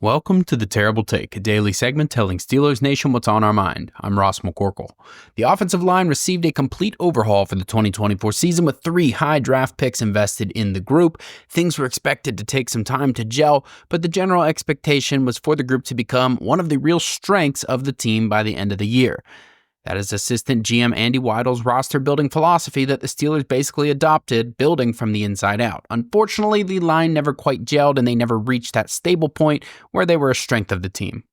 Welcome to The Terrible Take, a daily segment telling Steelers Nation what's on our mind. I'm Ross McCorkle. The offensive line received a complete overhaul for the 2024 season with 3 high draft picks invested in the group. Things were expected to take some time to gel, but the general expectation was for the group to become one of the real strengths of the team by the end of the year. That is assistant GM Andy Weidel's roster-building philosophy that the Steelers basically adopted, building from the inside out. Unfortunately, the line never quite gelled, and they never reached that stable point where they were a strength of the team.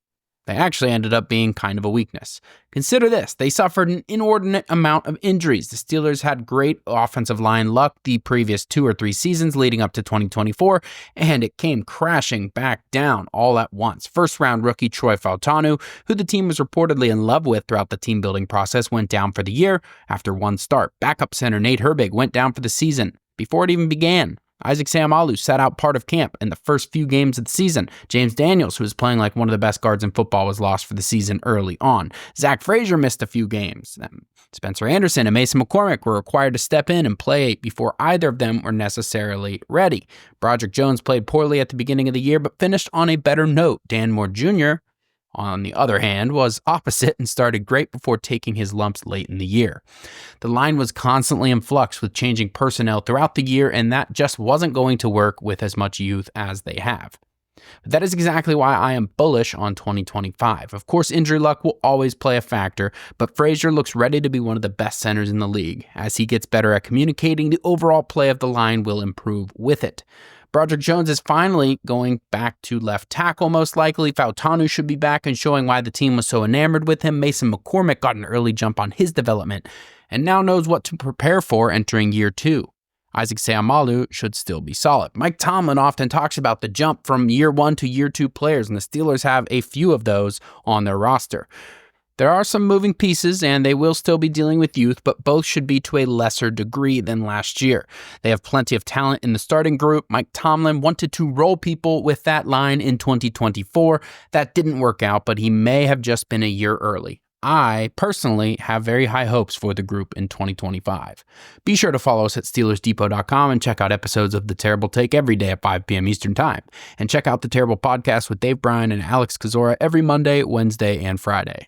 They actually ended up being kind of a weakness. Consider this, they suffered an inordinate amount of injuries. The Steelers had great offensive line luck the previous 2 or 3 seasons leading up to 2024, and it came crashing back down all at once. First-round rookie Troy Fautanu, who the team was reportedly in love with throughout the team-building process, went down for the year after one start. Backup center Nate Herbig went down for the season before it even began. Isaac Seumalo sat out part of camp in the first few games of the season. James Daniels, who was playing like one of the best guards in football, was lost for the season early on. Zach Frazier missed a few games. Spencer Anderson and Mason McCorkle were required to step in and play before either of them were necessarily ready. Broderick Jones played poorly at the beginning of the year, but finished on a better note. Dan Moore Jr., on the other hand, was opposite and started great before taking his lumps late in the year. The line was constantly in flux with changing personnel throughout the year, and that just wasn't going to work with as much youth as they have. But that is exactly why I am bullish on 2025. Of course, injury luck will always play a factor, but Frazier looks ready to be one of the best centers in the league. As he gets better at communicating, the overall play of the line will improve with it. Broderick Jones is finally going back to left tackle, most likely. Fautanu should be back and showing why the team was so enamored with him. Mason McCorkle got an early jump on his development and now knows what to prepare for entering year 2. Isaac Seumalo should still be solid. Mike Tomlin often talks about the jump from year 1 to year 2 players, and the Steelers have a few of those on their roster. There are some moving pieces, and they will still be dealing with youth, but both should be to a lesser degree than last year. They have plenty of talent in the starting group. Mike Tomlin wanted to roll people with that line in 2024. That didn't work out, but he may have just been a year early. I, personally, have very high hopes for the group in 2025. Be sure to follow us at SteelersDepot.com and check out episodes of The Terrible Take every day at 5 p.m. Eastern Time. And check out The Terrible Podcast with Dave Bryan and Alex Kozora every Monday, Wednesday, and Friday.